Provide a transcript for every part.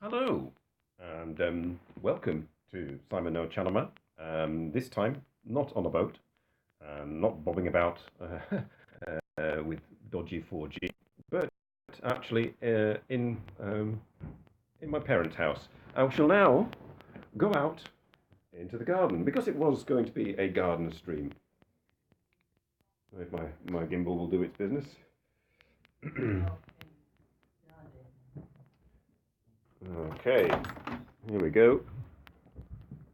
Hello, and welcome to Simon no茶の間. This time, not on a boat, not bobbing about with dodgy 4G, but actually in my parents' house. I shall now go out into the garden because it was going to be a garden stream. If my gimbal will do its business. Okay, here we go.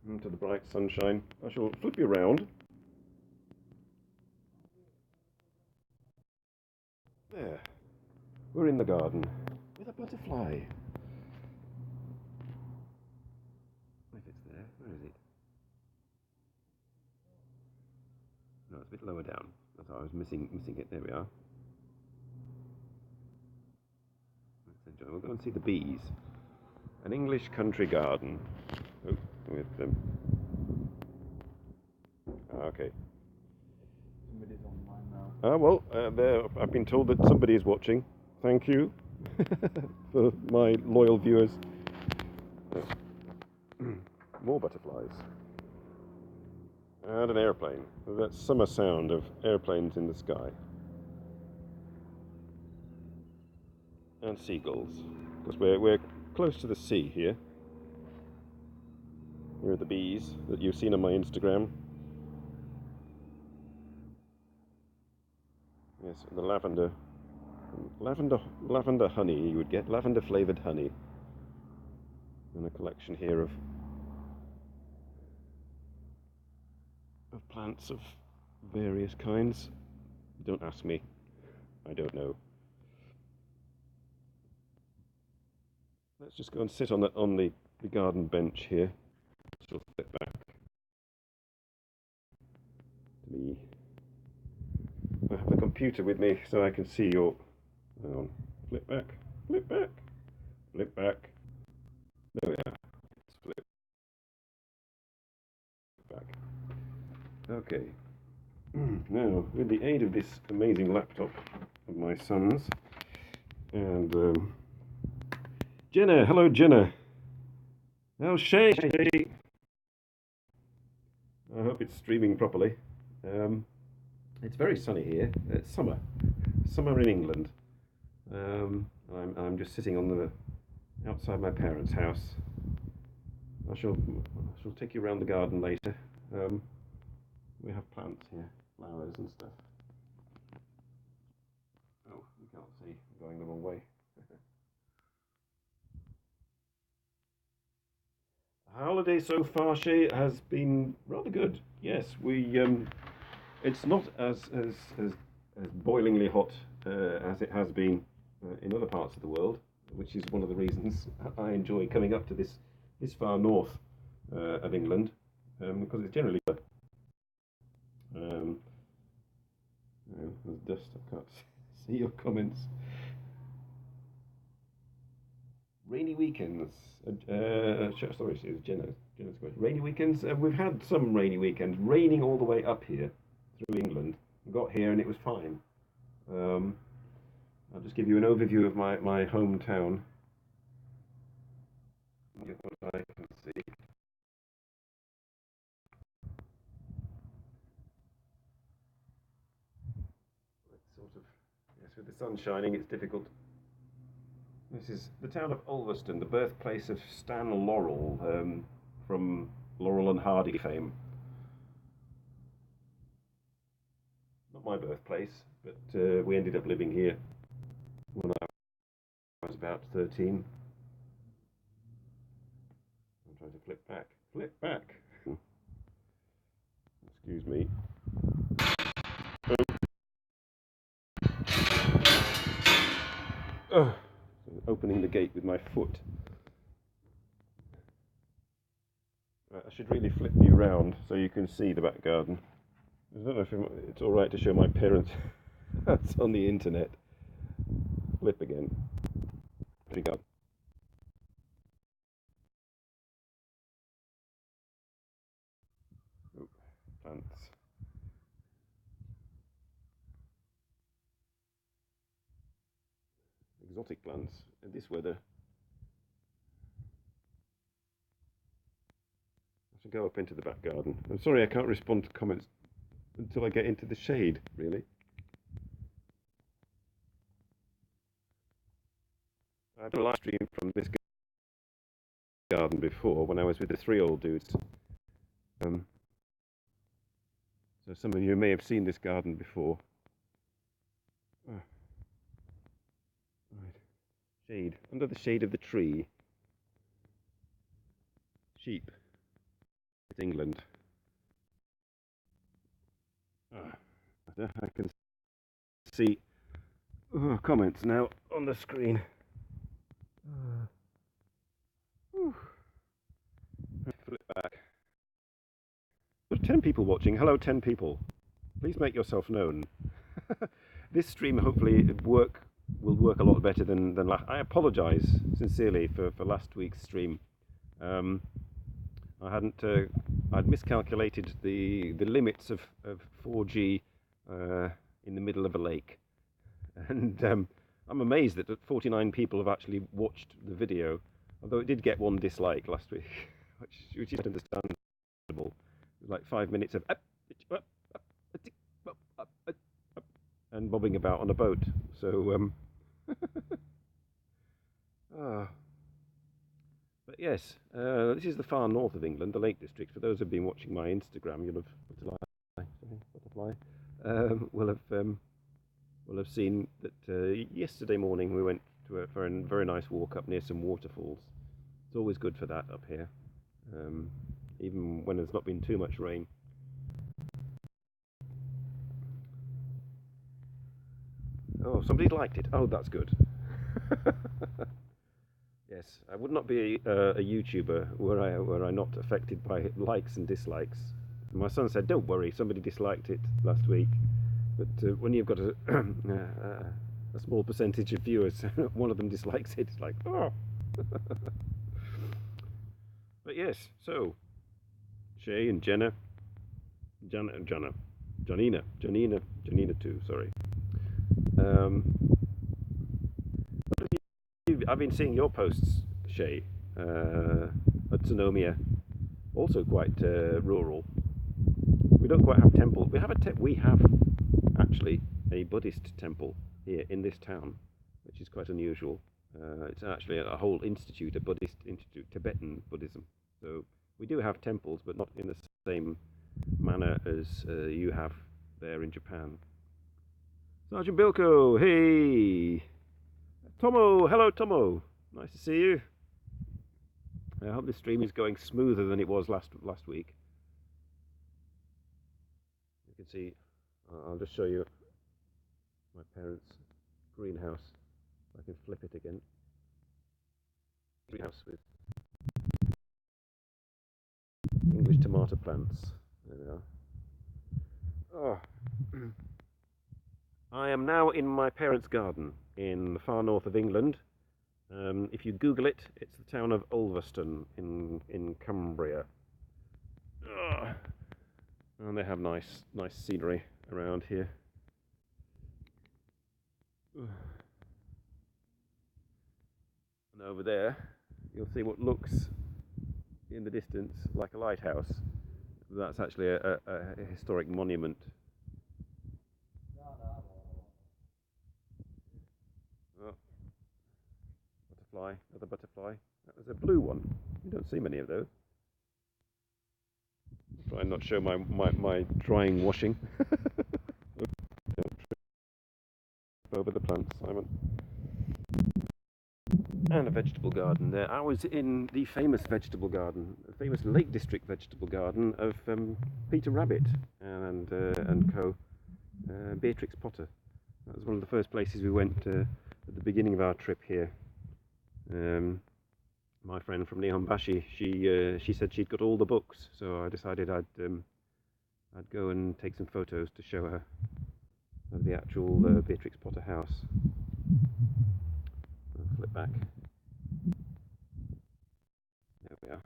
Into the bright sunshine. I shall flip you around. There, we're in the garden with a butterfly. If it's there, where is it? No, it's a bit lower down. I thought I was missing it. There we are. Let's enjoy. We'll go and see the bees. An English country garden. Oh, with them. Okay. Somebody's online now. Well, there. I've been told that somebody is watching. Thank you for my loyal viewers. More butterflies. And an airplane. That summer sound of airplanes in the sky. And seagulls. Because we're close to the sea here. Here are the bees that you've seen on my Instagram. Yes, the lavender honey you would get, lavender flavoured honey. And a collection here of plants of various kinds. Don't ask me. I don't know. Let's just go and sit on the garden bench here. She'll flip back to me. I have the computer with me so I can see your. Hang on. Flip back. Flip back. Flip back. There we are. Let's flip back. Okay. Now, with the aid of this amazing laptop of my son's, and Jenna, hello Jenna. Oh Shay. I hope it's streaming properly. It's very sunny here. It's summer in England. I'm just sitting on the outside my parents' house. I shall take you around the garden later. We have plants here, flowers and stuff. Oh, you can't see. I'm going the wrong way. The holiday so far, Shay, has been rather good. Yes, it's not as boilingly hot as it has been in other parts of the world, which is one of the reasons I enjoy coming up to this far north of England, because it's generally um, there's dust. I can't see your comments. Rainy weekends. Sorry, it was Jenna's question. Rainy weekends. We've had some rainy weekends. Raining all the way up here through England. Got here and it was fine. Um, I'll just give you an overview of my hometown. What I can see. It's sort of, yes, with the sun shining, it's difficult. This is the town of Ulverston, the birthplace of Stan Laurel, from Laurel and Hardy fame. Not my birthplace, but we ended up living here when I was about 13. I'm trying to flip back. Flip back. Excuse me. Opening the gate with my foot. I should really flip you round so you can see the back garden. I don't know if it's all right to show my parents' house on the internet. Flip again. Pretty good. Oh, plants. Exotic plants in this weather. to go up into the back garden. I'm sorry I can't respond to comments until I get into the shade, really. I've done a live stream from this garden before when I was with the 3 old dudes. So some of you may have seen this garden before. Right. Shade. Under the shade of the tree. Sheep. It's England. I can see comments now on the screen. Flip back. 10 people watching. Hello, 10 people. Please make yourself known. This stream hopefully will work a lot better than last. I apologise sincerely for last week's stream. I'd miscalculated the limits of 4G in the middle of a lake, and I'm amazed that 49 people have actually watched the video, although it did get 1 dislike last week, which is understandable. It was like 5 minutes of and bobbing about on a boat. So but yes, this is the far north of England, the Lake District. For those who've been watching my Instagram, you'll have will have seen that yesterday morning we went for a very nice walk up near some waterfalls. It's always good for that up here, even when there's not been too much rain. Oh, somebody liked it. Oh, that's good. Yes, I would not be a YouTuber were I not affected by likes and dislikes. My son said, "Don't worry, somebody disliked it last week." But when you've got a small percentage of viewers, one of them dislikes it. It's like, oh. But yes, so Shay and Janina too. Sorry. I've been seeing your posts, Shay. Utsunomiya, also quite rural. We don't quite have temple. We have actually a Buddhist temple here in this town, which is quite unusual. It's actually a whole institute, a Buddhist institute, Tibetan Buddhism. So we do have temples, but not in the same manner as you have there in Japan. Sergeant Bilko, hey! Tomo, hello Tomo, nice to see you. I hope this stream is going smoother than it was last week. You can see, I'll just show you my parents' greenhouse. I can flip it again. Greenhouse with English tomato plants. There we are. Oh. I am now in my parents' garden in the far north of England. If you Google it, it's the town of Ulverston in Cumbria. And they have nice scenery around here. And over there, you'll see what looks in the distance like a lighthouse. That's actually a historic monument. Butterfly, another butterfly. That was a blue one. You don't see many of those. I'll try and not show my drying washing. Don't trip over the plants, Simon. And a vegetable garden there. I was in the famous vegetable garden, the famous Lake District vegetable garden of Peter Rabbit and co. Beatrix Potter. That was one of the first places we went at the beginning of our trip here. My friend from Nihonbashi, she said she'd got all the books, so I decided I'd go and take some photos to show her of the actual Beatrix Potter house. I'll flip back. There we are.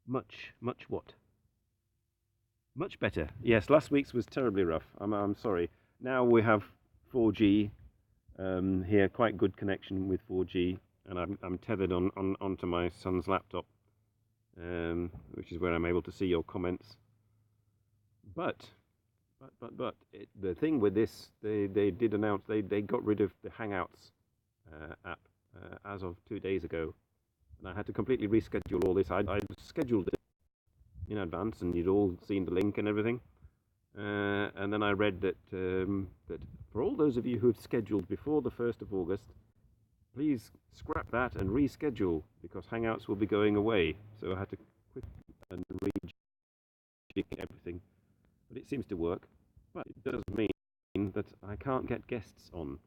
Much what? Much better. Yes, last week's was terribly rough. I'm sorry. Now we have 4G here, quite good connection with 4G. and I'm tethered onto my son's laptop, which is where I'm able to see your comments. But the thing with this, they did announce they got rid of the Hangouts app as of 2 days ago, and I had to completely reschedule all this. I scheduled it in advance, and you'd all seen the link and everything. And then I read that that for all those of you who have scheduled before the 1st of August, please scrap that and reschedule, because Hangouts will be going away. So I had to quit and rejig everything. But it seems to work. But it does mean that I can't get guests on,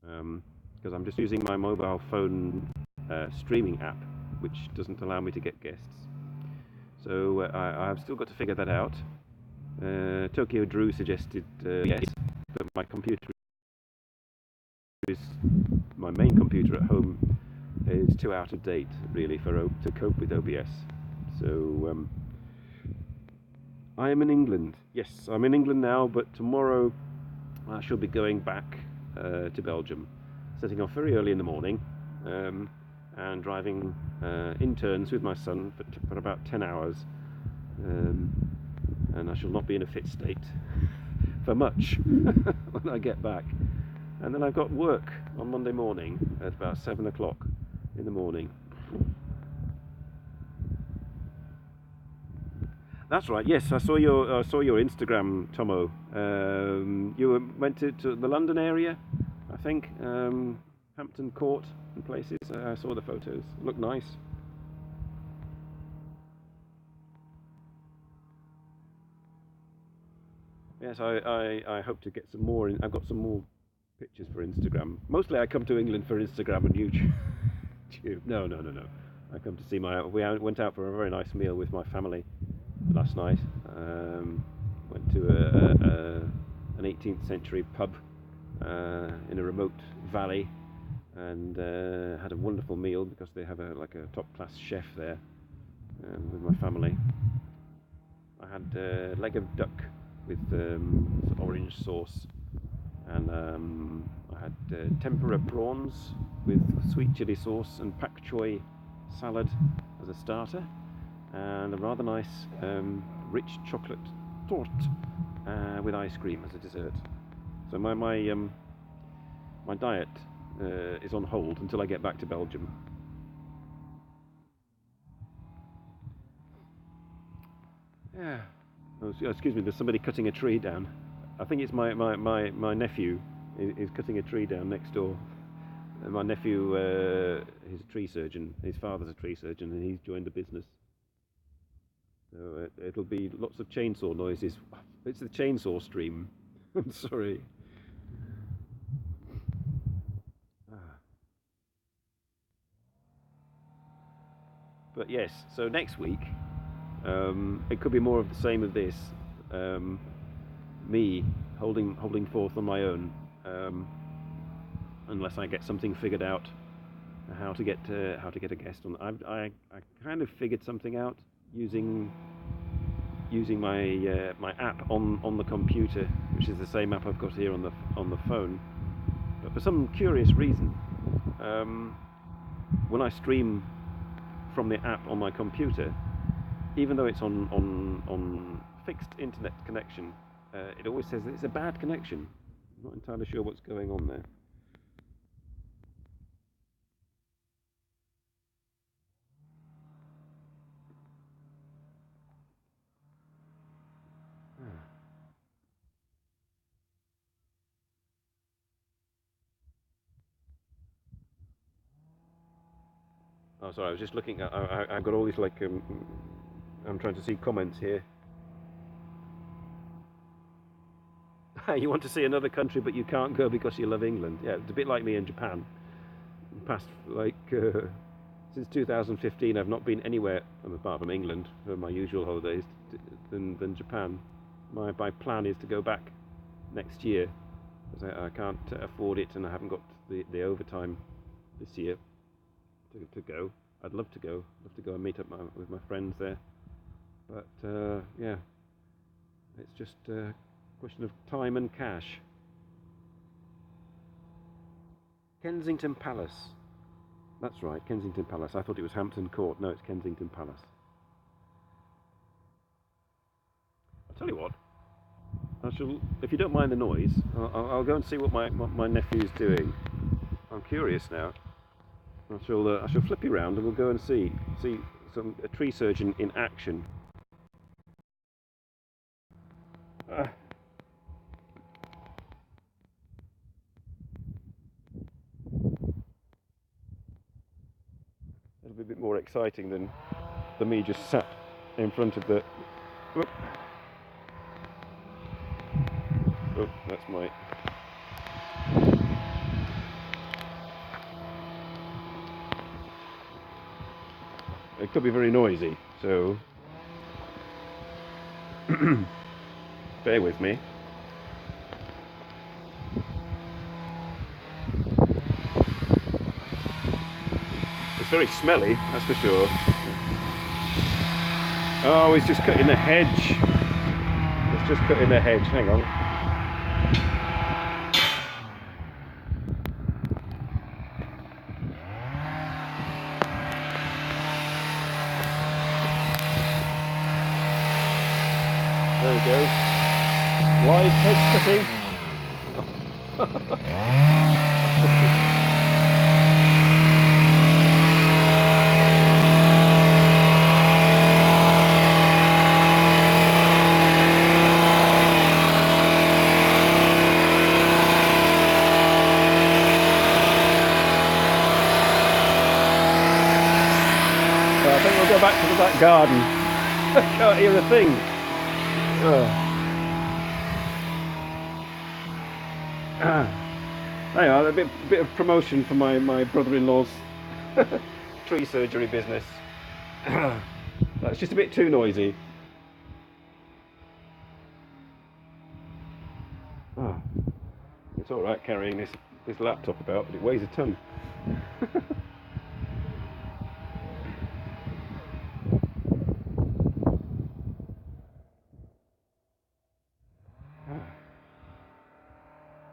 because I'm just using my mobile phone streaming app, which doesn't allow me to get guests. So I've still got to figure that out. Tokyo Drew suggested yes, but my computer is my main computer at home is too out of date, really, to cope with OBS. So I am in England. Yes, I'm in England now, but tomorrow I shall be going back to Belgium, setting off very early in the morning, and driving in turns with my son for about 10 hours. And I shall not be in a fit state for much when I get back. And then I've got work on Monday morning at about 7 o'clock in the morning. That's right. Yes, I saw your Instagram, Tomo. You went to the London area, I think, Hampton Court and places. I saw the photos. Look nice. Yes, I hope to get some more. I've got some more pictures for Instagram. Mostly I come to England for Instagram and YouTube. No. I come to see we went out for a very nice meal with my family last night. Went to an 18th century pub in a remote valley, and had a wonderful meal because they have a top class chef there, with my family. I had leg of duck with orange sauce, and I had tempura prawns with sweet chili sauce and pak choy salad as a starter, and a rather nice rich chocolate torte with ice cream as a dessert. So my diet is on hold until I get back to Belgium. Yeah. Oh, excuse me, there's somebody cutting a tree down. I think it's my nephew is cutting a tree down next door. And my nephew is a tree surgeon. His father's a tree surgeon, and he's joined the business. So it'll be lots of chainsaw noises. It's the chainsaw stream. I'm sorry. But yes, so next week, it could be more of the same of this. Me holding forth on my own, unless I get something figured out, how to get a guest on. I kind of figured something out using my app on the computer, which is the same app I've got here on the phone. But for some curious reason, when I stream from the app on my computer, even though it's on fixed internet connection, it always says that it's a bad connection. I'm not entirely sure what's going on there. Oh, sorry, I was just looking at, I've got all these I'm trying to see comments here. You want to see another country, but you can't go because you love England. Yeah, it's a bit like me in Japan. Past, since 2015, I've not been anywhere apart from England for my usual holidays than Japan. My plan is to go back next year, because I can't afford it, and I haven't got the overtime this year to go. I'd love to go and meet up with my friends there, but yeah, it's just a question of time and cash. Kensington Palace. That's right, Kensington Palace. I thought it was Hampton Court. No, it's Kensington Palace. I'll tell you what. I shall, if you don't mind the noise, I'll go and see what my nephew's doing. I'm curious now. I shall flip you round and we'll go and see a tree surgeon in action. It'll be a bit more exciting than me just sat in front of the. Whoop. Oh, that's my. It could be very noisy, so bear with me. It's very smelly, that's for sure. Oh, he's just cutting the hedge. He's just cutting the hedge. Hang on. There we go. Live hedge cutting. I think we'll go back to the back garden. I can't hear a thing. Hang on, a bit of promotion for my brother-in-law's tree surgery business. That's just a bit too noisy. It's all right carrying this laptop about, but it weighs a ton.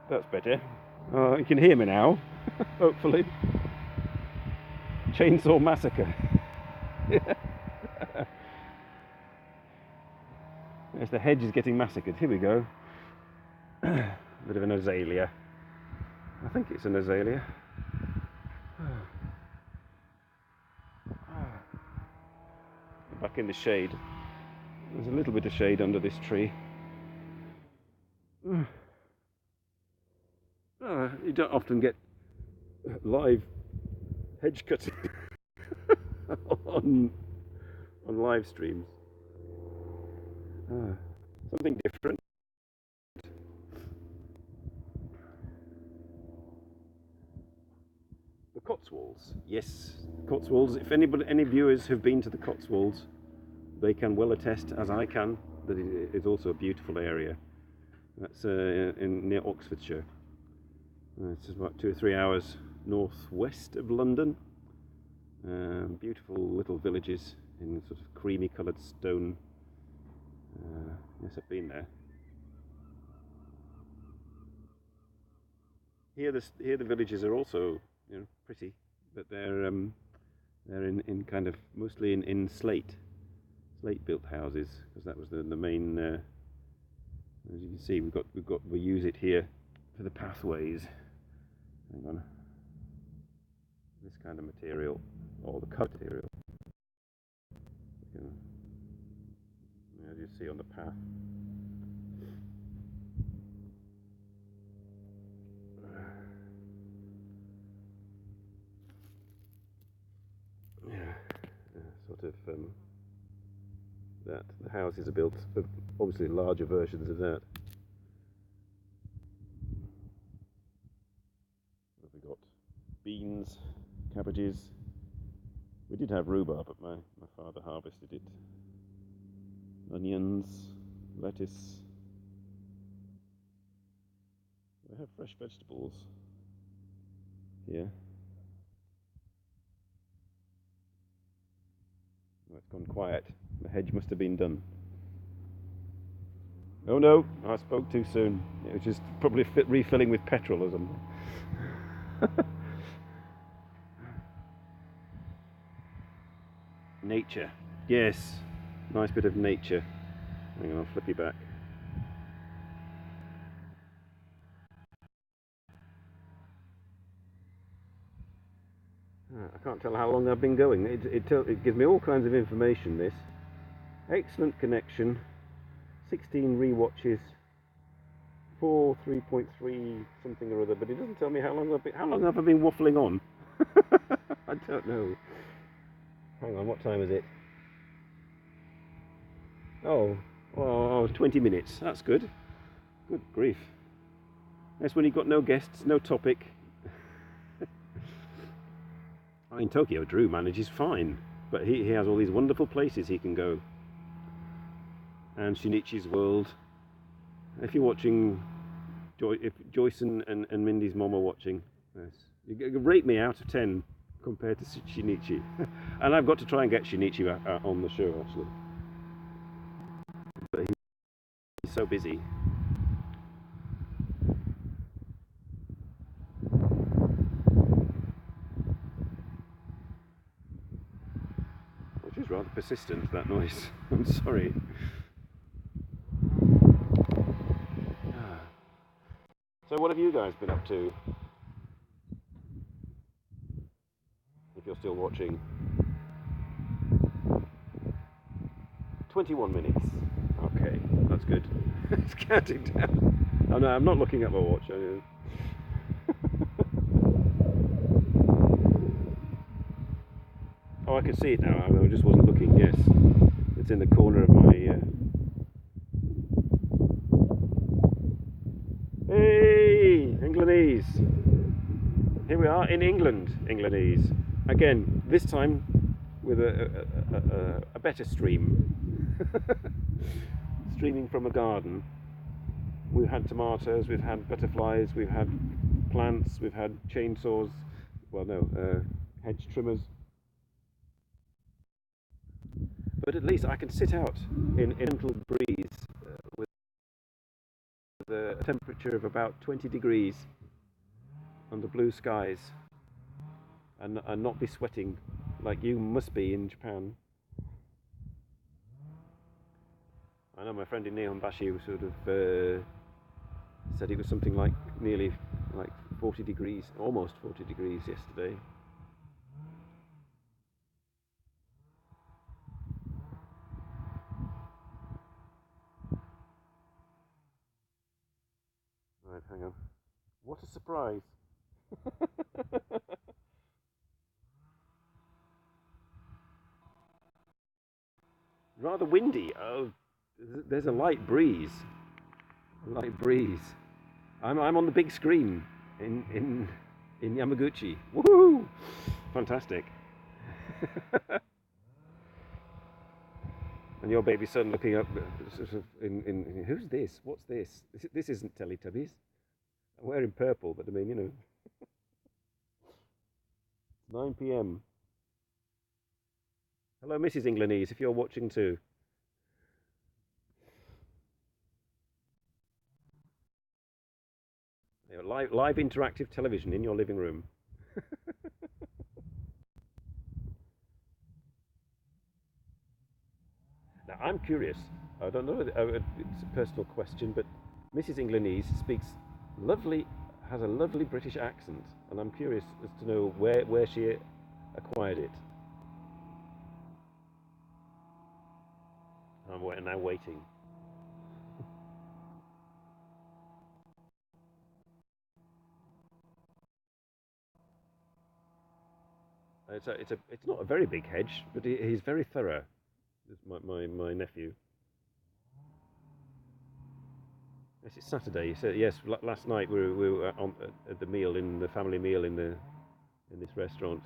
That's better. You can hear me now, hopefully. Chainsaw massacre. Yes, the hedge is getting massacred. Here we go. Bit of an azalea. I think it's an azalea. Back in the shade. There's a little bit of shade under this tree. You don't often get live hedge cutting on live streams. Something different. The Cotswolds, yes, Cotswolds. If any viewers have been to the Cotswolds, they can well attest, as I can, that it is also a beautiful area. That's near Oxfordshire. It's about 2 or 3 hours northwest of London. Beautiful little villages in sort of creamy coloured stone. Yes, I've been there. Here the villages are also, pretty, but they're in kind of mostly in slate built houses, because that was the main. As you can see, we use it here for the pathways. Hang on, this kind of material, or the cut material. As you see on the path. Sort of that the houses are built, obviously larger versions of that. What have we got? Beans, cabbages. We did have rhubarb, but my father harvested it. Onions, lettuce. We have fresh vegetables here. Oh, it's gone quiet. The hedge must have been done. Oh no, I spoke too soon. It was just probably refilling with petrol or something. Nature. Yes. Nice bit of nature. Hang on, I'll flip you back. I can't tell how long I've been going. It gives me all kinds of information, this. Excellent connection. 16 rewatches. 3.3 something or other, but it doesn't tell me how long have I been waffling on? I don't know. Hang on, what time is it? Oh, 20 minutes. That's good. Good grief. That's when you've got no guests, no topic. I mean, Tokyo Drew manages fine, but he has all these wonderful places he can go. And Shinichi's World. If you're watching, if Joyce and Mindy's mom are watching, yes, you rate me out of 10 compared to Shinichi. And I've got to try and get Shinichi on the show, actually. But he's so busy. Which is rather persistent, that noise. I'm sorry. So what have you guys been up to? If you're still watching. 21 minutes. Okay, that's good. It's counting down. Oh no, I'm not looking at my watch. Oh, I can see it now. I just wasn't looking. Yes, it's in the corner of my. Hey, Englandese. Here we are in England, Englandese. Again, this time with a better stream. Streaming from a garden. We've had tomatoes, we've had butterflies, we've had plants, we've had chainsaws. Well, no, hedge trimmers. But at least I can sit out in a gentle breeze with a temperature of about 20 degrees under blue skies and not be sweating like you must be in Japan. I know my friend in Nihonbashi sort of said it was something like nearly like 40 degrees, almost 40 degrees yesterday. Right, hang on. What a surprise. Rather windy. Oh, there's a light breeze. A light breeze. I'm on the big screen in Yamaguchi. Woohoo! Fantastic. And your baby son looking up, sort of in who's this? What's this? This isn't Teletubbies. I'm wearing purple, but I mean, you know. 9 p.m. Hello, Mrs. Englandese, if you're watching too. You know, live interactive television in your living room. Now, I'm curious. I don't know. It's a personal question, but Mrs. Englandese has a lovely British accent, and I'm curious as to know where she acquired it. I'm now waiting. It's not a very big hedge, but he's very thorough. It's my nephew. Yes, it's Saturday. So yes, last night we were at the meal in the family meal in this restaurant.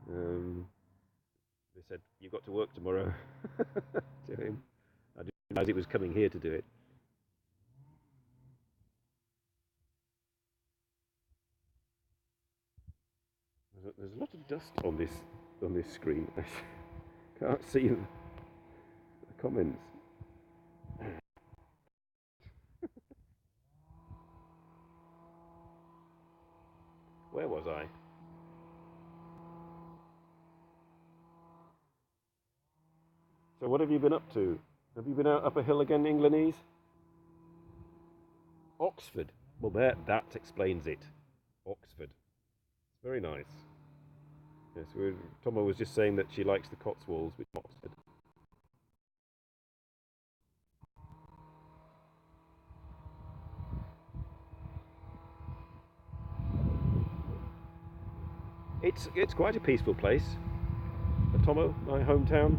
They said you've got to work tomorrow. To him, I didn't realize it was coming here to do it. There's a lot of dust on this screen. I can't see the comments. Where was I? So what have you been up to? Have you been out up a hill again, Englandese? Oxford. Well, that explains it. Oxford. Very nice. Yes, Tomo was just saying that she likes the Cotswolds with Oxford. It's quite a peaceful place. Tomo, my hometown.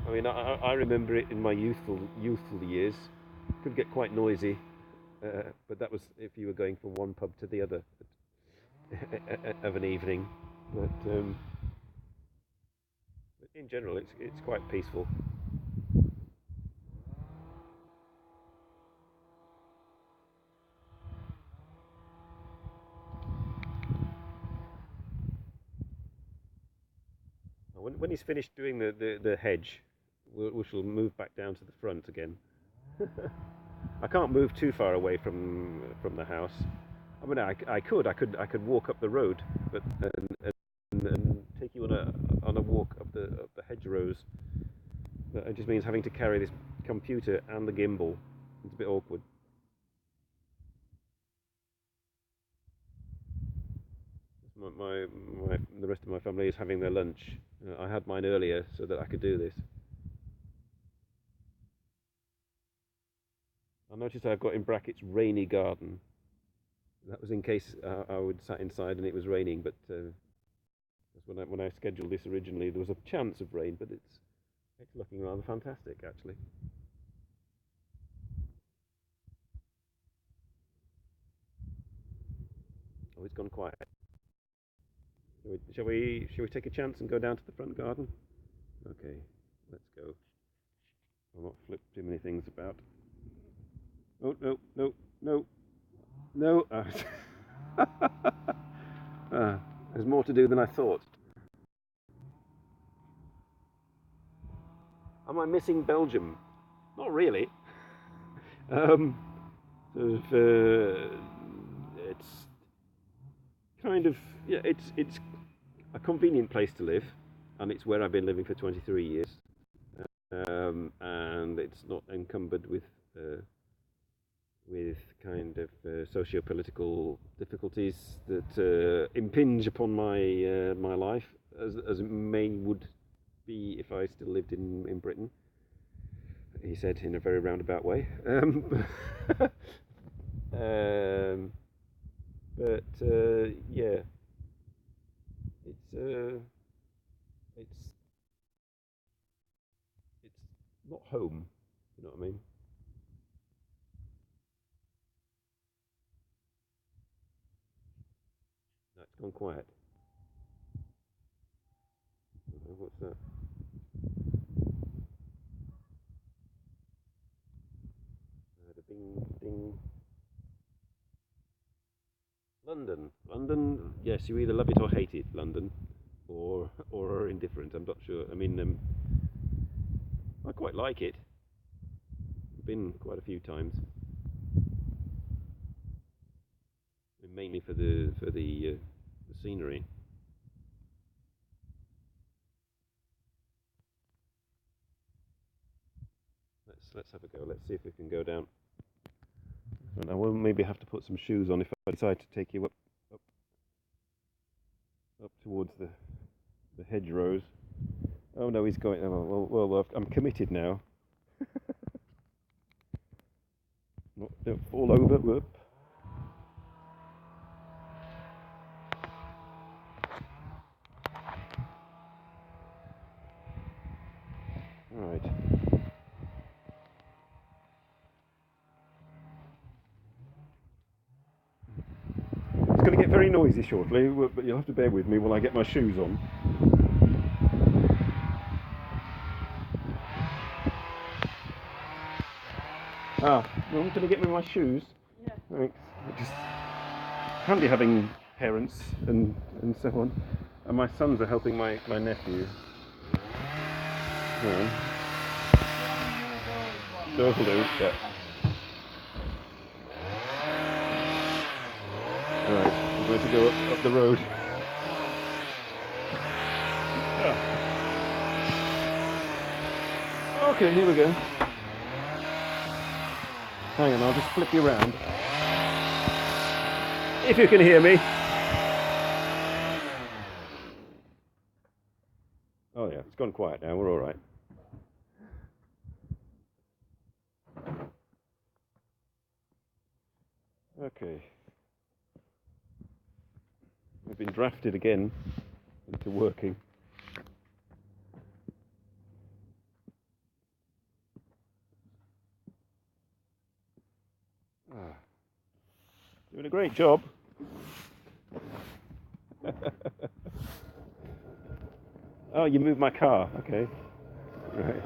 I mean, I remember it in my youthful years. Could get quite noisy, but that was if you were going from one pub to the other of an evening. But in general, it's quite peaceful. When he's finished doing the hedge, we shall move back down to the front again. I can't move too far away from the house. I mean, I could walk up the road, but and take you on a walk up the hedgerows. But it just means having to carry this computer and the gimbal. It's a bit awkward. The rest of my family is having their lunch. I had mine earlier so that I could do this. I noticed I've got in brackets rainy garden. That was in case I would sat inside and it was raining, but when I scheduled this originally, there was a chance of rain, but it's looking rather fantastic actually. Oh, it's gone quiet. Shall we take a chance and go down to the front garden? Okay, let's go. I'll not flip too many things about. Oh, no. There's more to do than I thought. Am I missing Belgium? Not really. Sort of, it's kind of, yeah, it's a convenient place to live, and it's where I've been living for 23 years. And it's not encumbered with kind of socio-political difficulties that impinge upon my life, as it would be if I still lived in Britain. He said in a very roundabout way. But yeah, it's not home. You know what I mean? No, it's gone quiet. What's that? The bing ding. London. Yes, you either love it or hate it. London, or are indifferent. I'm not sure. I mean, I quite like it. I've been quite a few times, mainly for the scenery. Let's have a go. Let's see if we can go down. And I will maybe have to put some shoes on if I decide to take you up towards the hedgerows. Oh no, he's going. Oh, well, I'm committed now. Don't fall over. Whoop. All right. It's going to get very noisy shortly, but you'll have to bear with me while I get my shoes on. Well, can you get me my shoes? Yeah. Thanks. It's just handy having parents and so on. And my sons are helping my nephew. Yeah. Those will do, yeah. Alright, I'm going to go up the road. Yeah. Okay, here we go. Hang on, I'll just flip you around. If you can hear me. Oh yeah, it's gone quiet now, we're all right. Okay. I've been drafted again into working. Doing a great job. Oh, you moved my car. Okay. Right.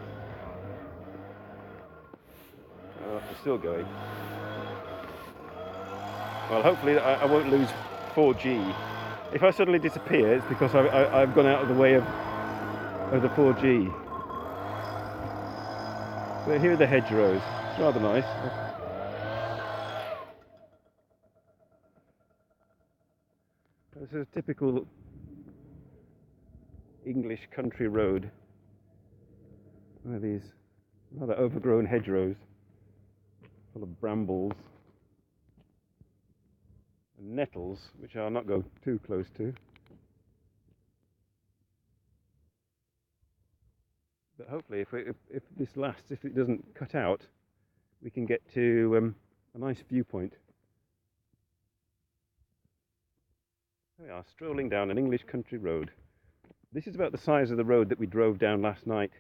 Oh, it's still going. Well, hopefully I won't lose 4G. If I suddenly disappear, it's because I've gone out of the way of the 4G. But here are the hedgerows. It's rather nice. This is a typical English country road. One of these rather overgrown hedgerows full of brambles and nettles, which I'll not go too close to. But hopefully, if this lasts, if it doesn't cut out, we can get to a nice viewpoint. We are strolling down an English country road. This is about the size of the road that we drove down last night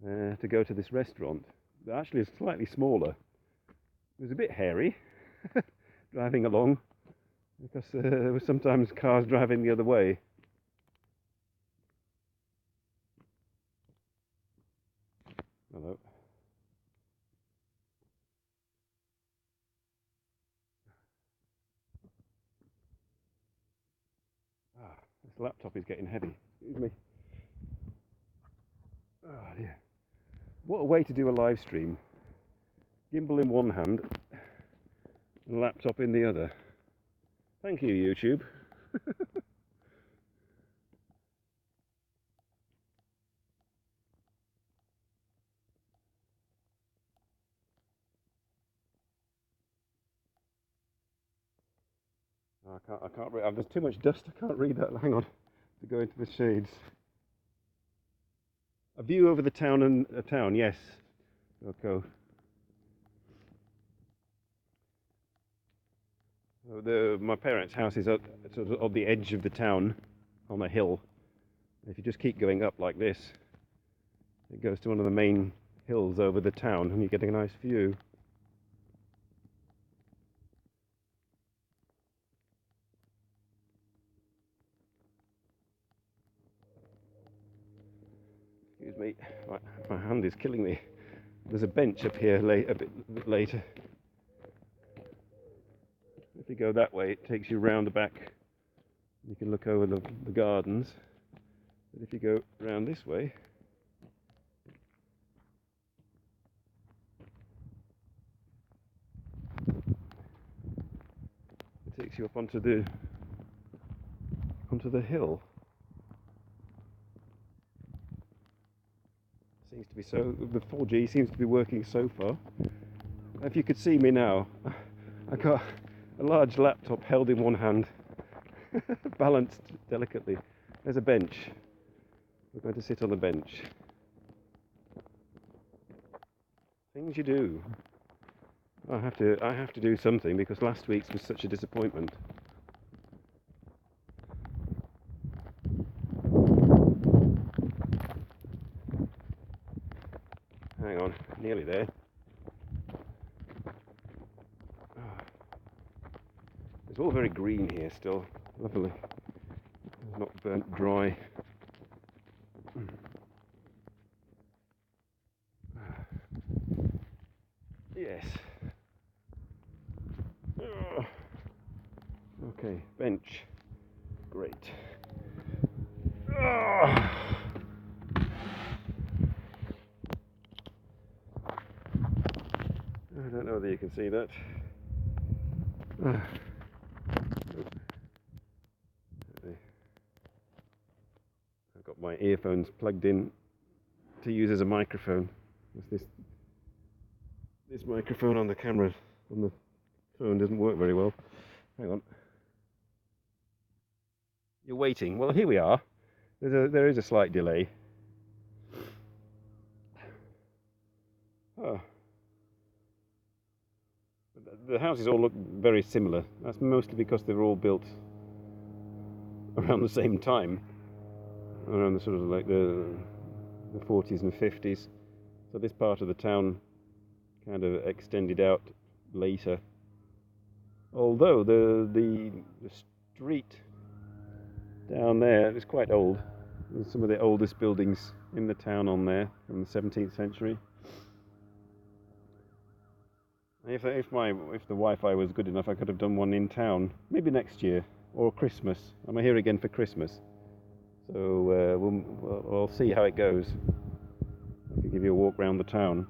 to go to this restaurant. But actually, it's slightly smaller. It was a bit hairy driving along because there were sometimes cars driving the other way. Hello. This laptop is getting heavy. Excuse me. Oh dear. What a way to do a live stream. Gimbal in one hand and laptop in the other. Thank you, YouTube. I can't read. There's too much dust. I can't read that. Hang on. To go into the shades. A view over the town and a town. Yes. Okay. My parents' house is sort of on the edge of the town, on a hill. If you just keep going up like this, it goes to one of the main hills over the town, and you get a nice view. Excuse me, my hand is killing me. There's a bench up here a bit later. If you go that way, it takes you round the back. You can look over the gardens. But if you go round this way, it takes you up onto the hill. Seems to be the 4G seems to be working so far. If you could see me now, I got a large laptop held in one hand, balanced delicately. There's a bench. We're going to sit on the bench. Things you do. I have to do something because last week's was such a disappointment. Hang on, nearly there. It's all very green here still. Lovely. It's not burnt dry. Yes. Okay, bench. Great. I don't know whether you can see that. I've got my earphones plugged in to use as a microphone. This microphone on the camera on the phone doesn't work very well. Hang on. You're waiting. Well, here we are. There is a slight delay. Oh. The houses all look very similar. That's mostly because they were all built around the same time, around the sort of like the 40s and 50s. So this part of the town kind of extended out later. Although the street down there is quite old. There's some of the oldest buildings in the town on there from the 17th century. If the Wi-Fi was good enough, I could have done one in town, maybe next year or Christmas. I'm here again for Christmas, so we'll see how it goes. I could give you a walk around the town.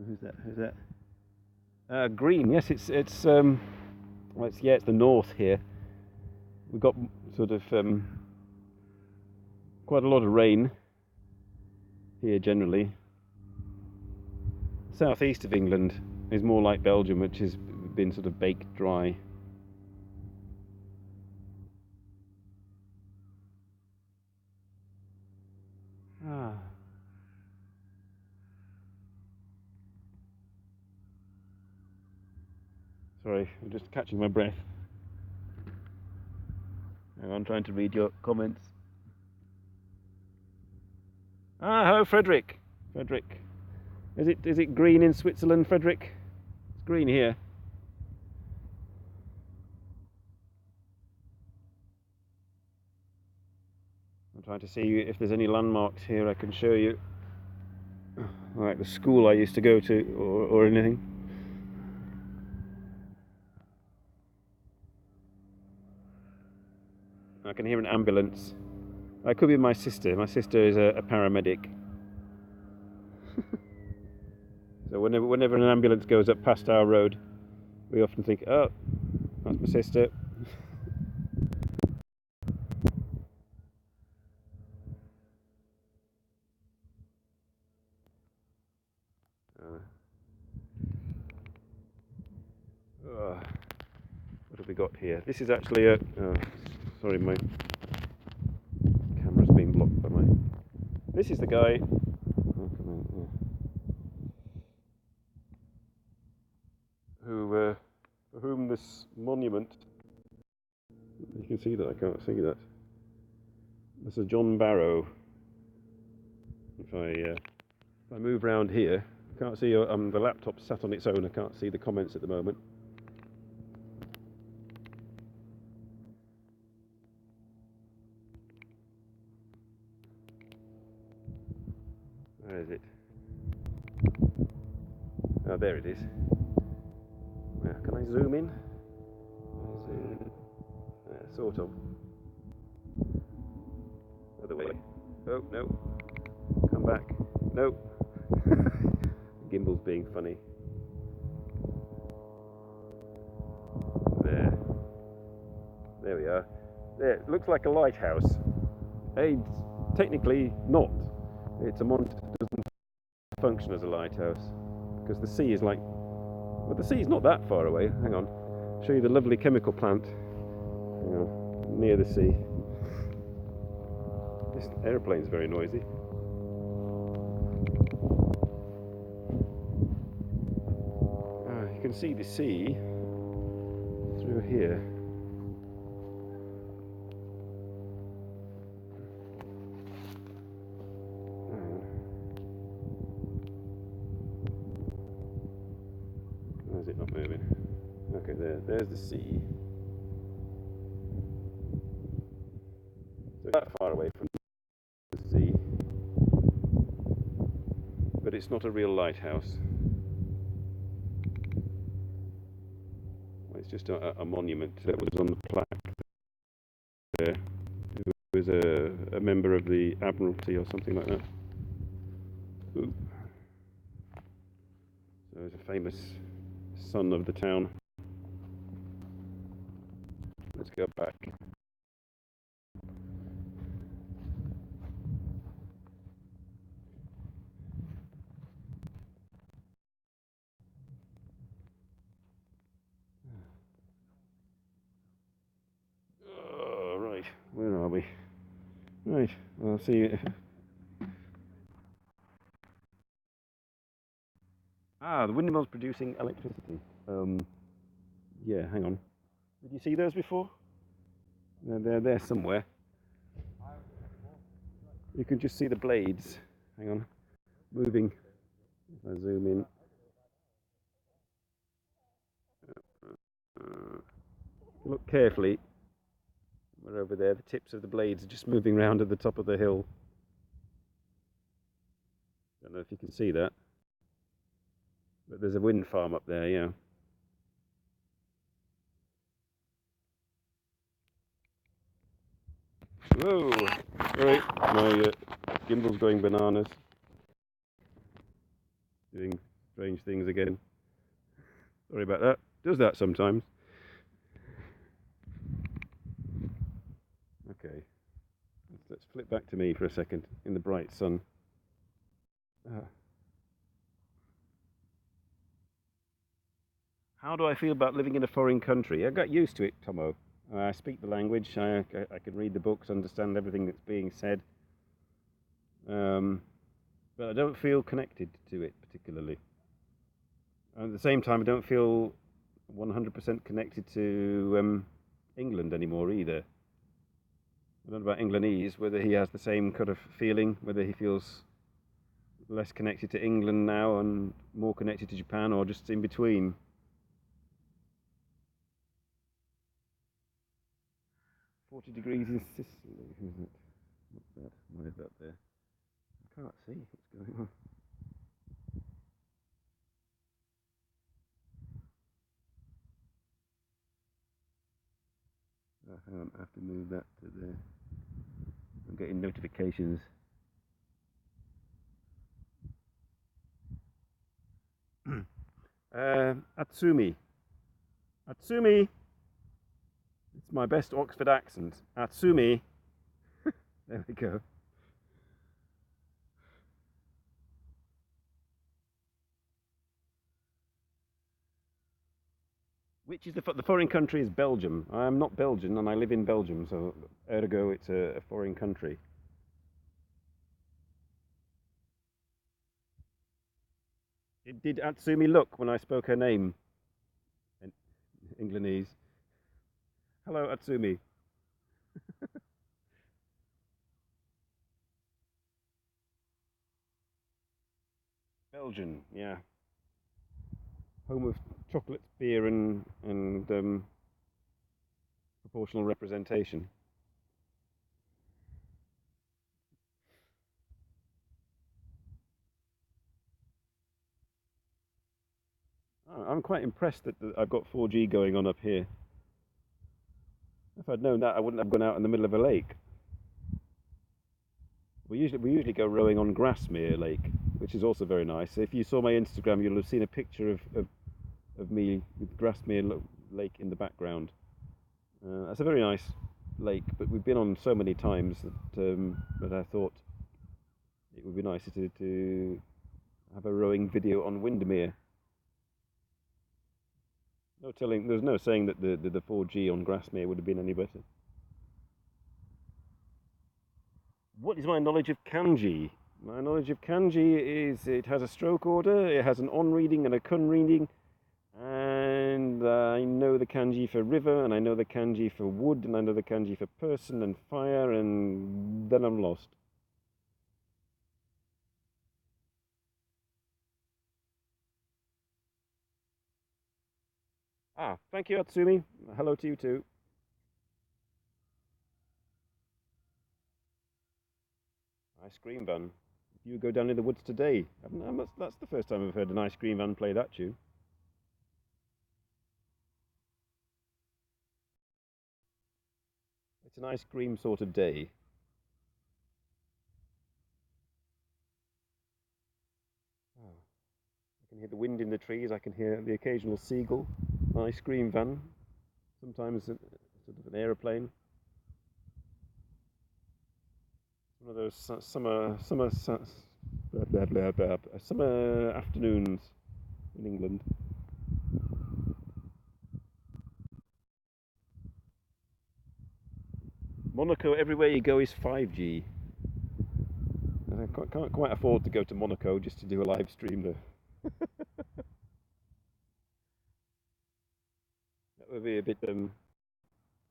Who's that? Green. Yes, it's the north here. We've got sort of quite a lot of rain here generally. Southeast of England is more like Belgium, which has been sort of baked dry. Sorry, I'm just catching my breath. I'm trying to read your comments. Hello, Frederick. Frederick, is it green in Switzerland, Frederick? It's green here. I'm trying to see if there's any landmarks here I can show you, like the school I used to go to, or anything. I can hear an ambulance. That could be my sister. My sister is a paramedic. So whenever an ambulance goes up past our road, we often think, oh, that's my sister. What have we got here? This is actually sorry, my camera's being blocked by my... This is the guy... Oh, come on, yeah. For whom this monument... You can see that, I can't see that. This is John Barrow. If I move around here, I can't see, the laptop's sat on its own, I can't see the comments at the moment. Where is it? Oh, there it is. Can I zoom in? Sort of. Other way. Oh, no. Come back. No. Gimbal's being funny. There we are. There, it looks like a lighthouse. Technically not. It's a monument that doesn't function as a lighthouse because the sea is like... Well, the sea is not that far away. Hang on. I'll show you the lovely chemical plant. Hang on. Near the sea. This aeroplane's very noisy. You can see the sea through here. Why is it not moving? Okay, there's the sea. So that far away from the sea, but it's not a real lighthouse. It's just a monument that was on the plaque there. It was a member of the Admiralty or something like that. Ooh. So he's a famous son of the town. go back. Right, where are we? Right, I'll see you. Ah, the windmill's producing electricity. Yeah, hang on. Did you see those before? They're there somewhere. You can just see the blades. Hang on, moving. If I zoom in. Look carefully. We're over there. The tips of the blades are just moving round at the top of the hill. Don't know if you can see that. But there's a wind farm up there, yeah. Whoa! Right, my gimbal's going bananas. Doing strange things again. Sorry about that. Does that sometimes. Okay. Let's flip back to me for a second in the bright sun. How do I feel about living in a foreign country? I got used to it, Tomo. I speak the language. I can read the books, understand everything that's being said. But I don't feel connected to it particularly. And at the same time, I don't feel 100% connected to England anymore either. I don't know about Englandese, whether he has the same kind of feeling, whether he feels less connected to England now and more connected to Japan, or just in between. $40 in Sicily, isn't it? What's that? Why is that there? I can't see what's going on. Hang on, I have to move that to there. I'm getting notifications. Atsumi. Atsumi! It's my best Oxford accent. Atsumi! There we go. Which is the foreign country is Belgium. I am not Belgian and I live in Belgium, so ergo it's a foreign country. Did Atsumi look when I spoke her name in Englandese? Hello, Atsumi. Belgian, yeah. Home of chocolate, beer, and proportional representation. I'm quite impressed that I've got 4G going on up here. If I'd known that, I wouldn't have gone out in the middle of a lake. We usually go rowing on Grasmere Lake, which is also very nice. If you saw my Instagram, you'll have seen a picture of me with Grasmere Lake in the background. That's a very nice lake, but we've been on so many times that I thought it would be nicer to have a rowing video on Windermere. There's no saying that the 4G on Grasmere would have been any better. What is my knowledge of kanji? My knowledge of kanji is it has a stroke order, it has an on reading and a kun reading, and I know the kanji for river, and I know the kanji for wood, and I know the kanji for person and fire, and then I'm lost. Ah, thank you, Atsumi. Hello to you too. Ice cream van. If you go down in the woods today, that's the first time I've heard an ice cream van play that tune. It's an ice cream sort of day. Oh, I can hear the wind in the trees. I can hear the occasional seagull. Ice cream van. Sometimes sort of an aeroplane. One of those summer afternoons in England. Monaco, everywhere you go is 5G. And I can't quite afford to go to Monaco just to do a live stream there. That would be a bit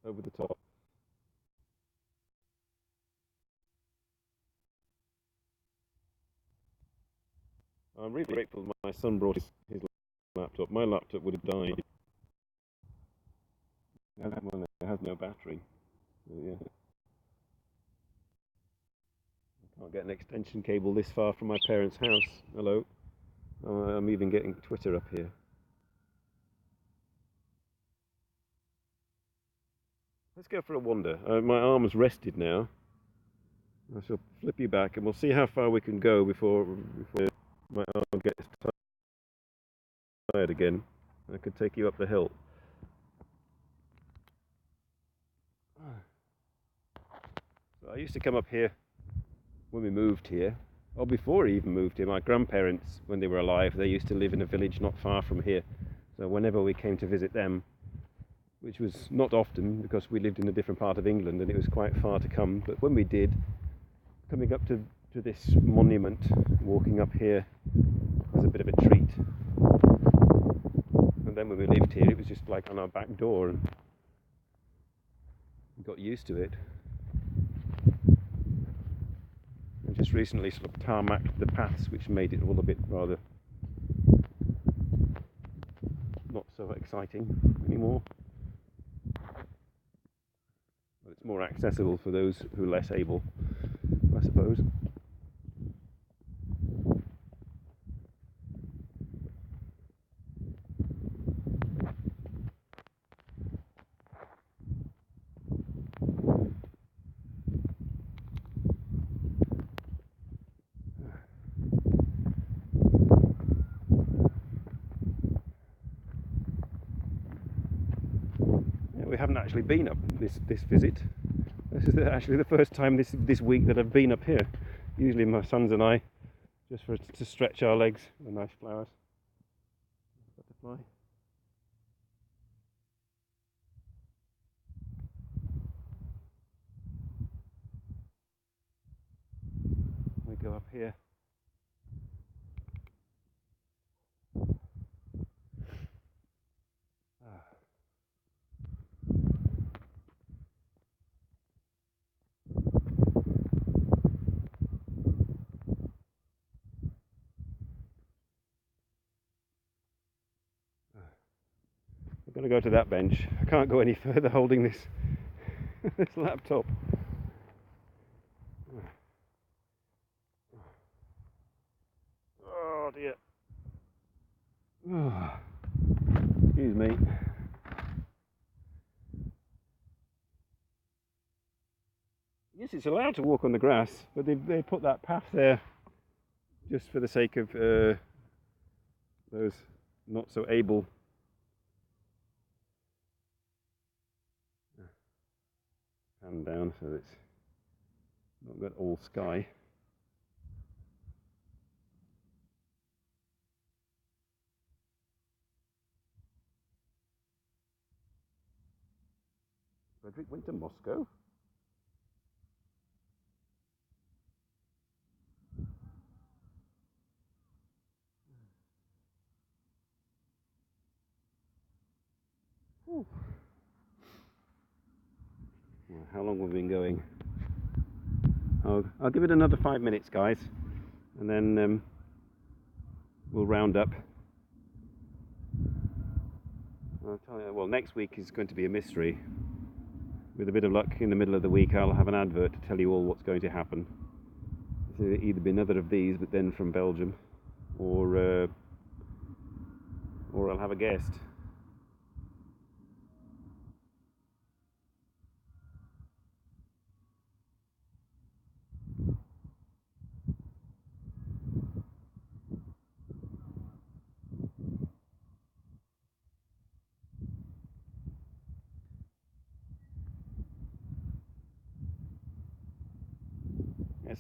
over the top. I'm really grateful my son brought his laptop. My laptop would have died. Well, it has no battery. So, yeah. I can't get an extension cable this far from my parents' house. Hello. I'm even getting Twitter up here. Let's go for a wander. My arm's rested now. I shall flip you back and we'll see how far we can go before my arm gets tired again. I could take you up the hill. So I used to come up here when we moved here, or before I even moved here. My grandparents, when they were alive, they used to live in a village not far from here. So whenever we came to visit them, which was not often because we lived in a different part of England and it was quite far to come, but when we did, coming up to this monument, walking up here was a bit of a treat. And then when we lived here, it was just like on our back door, and we got used to it. And just recently sort of tarmacked the paths, which made it all a bit rather not so exciting anymore. But it's more accessible for those who are less able, I suppose. We haven't actually been up this visit. This is actually the first time this week that I've been up here. Usually my sons and I, just to stretch our legs. The nice flowers. Butterfly. We go up here. I'm going to go to that bench. I can't go any further holding this this laptop. Oh dear. Oh, excuse me. Yes, it's allowed to walk on the grass, but they put that path there just for the sake of those not so able. Pan down so it's not got all sky. Frederick went to Moscow. Ooh. Well, how long have we been going? I'll give it another 5 minutes, guys, and then we'll round up. I'll tell you, well, next week is going to be a mystery. With a bit of luck, in the middle of the week, I'll have an advert to tell you all what's going to happen. It'll either be another of these, but then from Belgium, or I'll have a guest.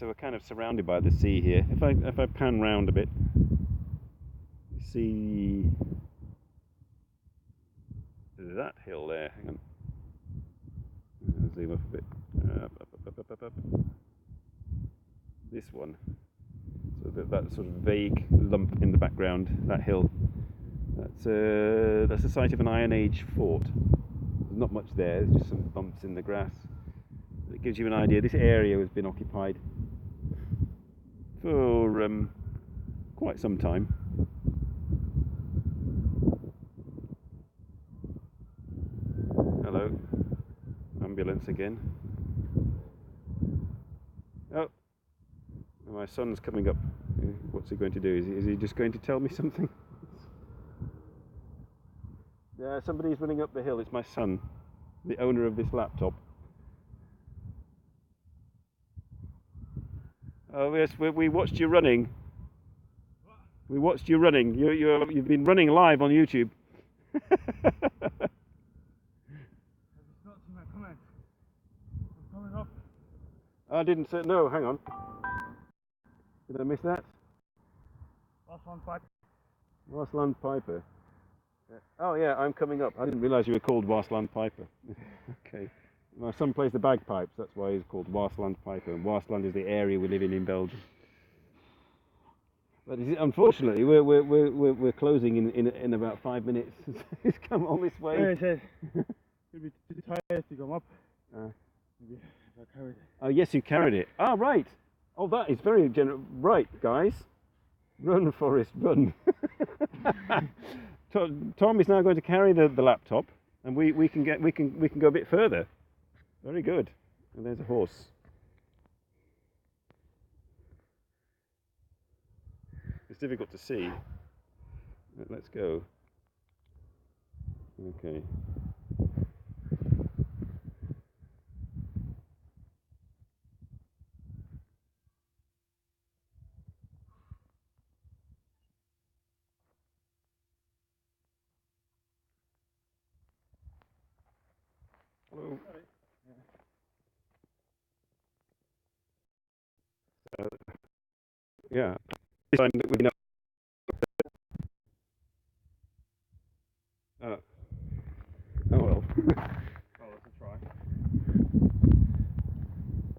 so we're kind of surrounded by the sea here. If I pan round a bit, you see that hill there. Hang on. I'll zoom up a bit. Up. This one. So that sort of vague lump in the background, that hill. That's the site of an Iron Age fort. There's not much there. There's just some bumps in the grass. It gives you an idea. This area has been occupied for quite some time. Hello, ambulance again. Oh, my son's coming up. What's he going to do? Is he just going to tell me something? Yeah, somebody's running up the hill. It's my son, the owner of this laptop. Oh yes, we watched you running. We watched you running. You've been running live on YouTube. Have you not seen my comment? I'm coming up. I didn't say no. Hang on. Did I miss that? Warsland Piper. Warsland Piper. Oh yeah, I'm coming up. I didn't realise you were called Warsland Piper. Okay. My son plays the bagpipes. That's why he's called Warsland Piper. And Warsland is the area we live in Belgium. But unfortunately, we're closing in about 5 minutes. He's come all this way. Yeah, I said you'll be too tired to come up. Maybe if I carried it. Oh yes, you carried it. Ah right. Oh, that is very generous. Right, guys, run, Forrest, run. Tom is now going to carry the laptop, and we can go a bit further. Very good. And there's a horse. It's difficult to see. Let's go. Okay. Hello. Yeah. This time that we know. Oh well. Oh, let's try.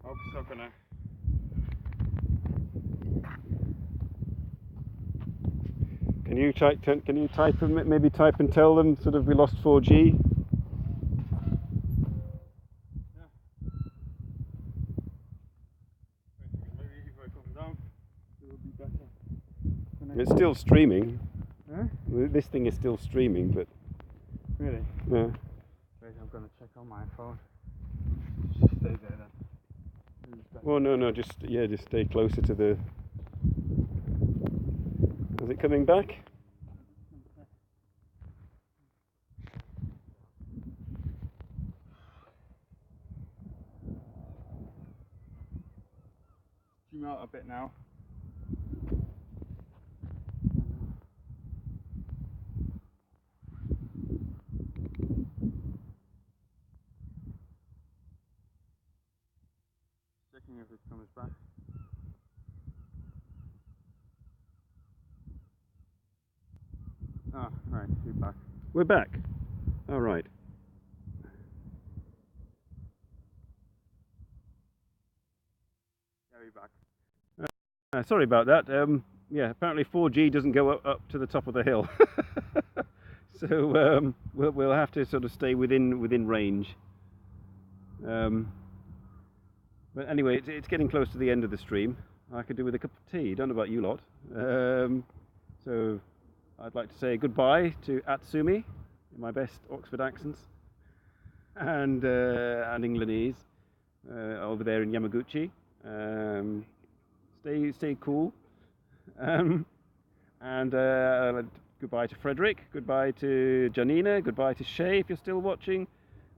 Hope it's not gonna. Can you type and maybe type and tell them sort of we lost 4G? Maybe if I come down, it will be better. It's still streaming. Huh? This thing is still streaming, but Really? yeah. Wait, I'm gonna check on my phone. Just stay there then. Well, no, just stay closer to the. Is it coming back? Zoom out a bit now. Checking if it comes back. Ah, right, we're back. We're back. All right. Yeah, we're back. Sorry about that. Yeah, apparently 4G doesn't go up to the top of the hill, so we'll have to sort of stay within range. But anyway, it's getting close to the end of the stream. I could do with a cup of tea. Don't know about you lot. So I'd like to say goodbye to Atsumi, in my best Oxford accents, and Englandese over there in Yamaguchi. Stay cool. And goodbye to Frederick. Goodbye to Janina. Goodbye to Shay if you're still watching.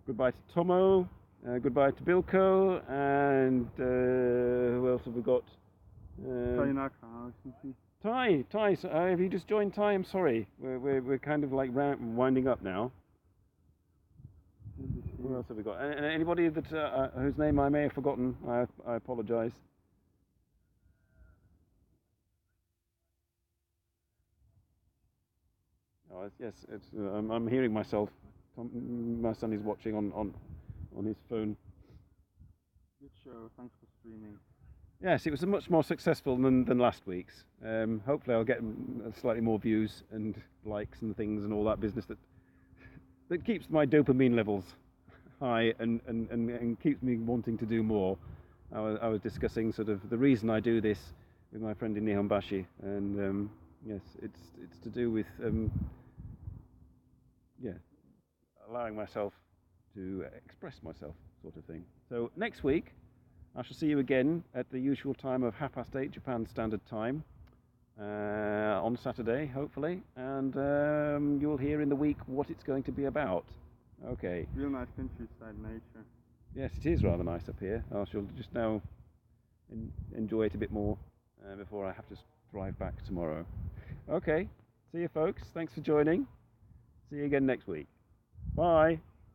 Goodbye to Tomo. Goodbye to Bilko. And who else have we got? Ty. So, have you just joined Ty? I'm sorry. We're kind of like winding up now. Who else have we got? Anybody that whose name I may have forgotten? I apologise. Yes, it's, I'm hearing myself. My son is watching on his phone. Good show. Thanks for streaming. Yes, it was much more successful than last week's. Hopefully, I'll get slightly more views and likes and things and all that business that keeps my dopamine levels high and keeps me wanting to do more. I was discussing sort of the reason I do this with my friend in Nihonbashi, and yes, it's to do with allowing myself to express myself, sort of thing. So next week, I shall see you again at the usual time of 8:30 Japan Standard Time on Saturday, hopefully, and you'll hear in the week what it's going to be about. Okay. Real nice countryside nature. Yes, it is rather nice up here. I shall just now enjoy it a bit more before I have to drive back tomorrow. Okay, see you folks. Thanks for joining. See you again next week. Bye.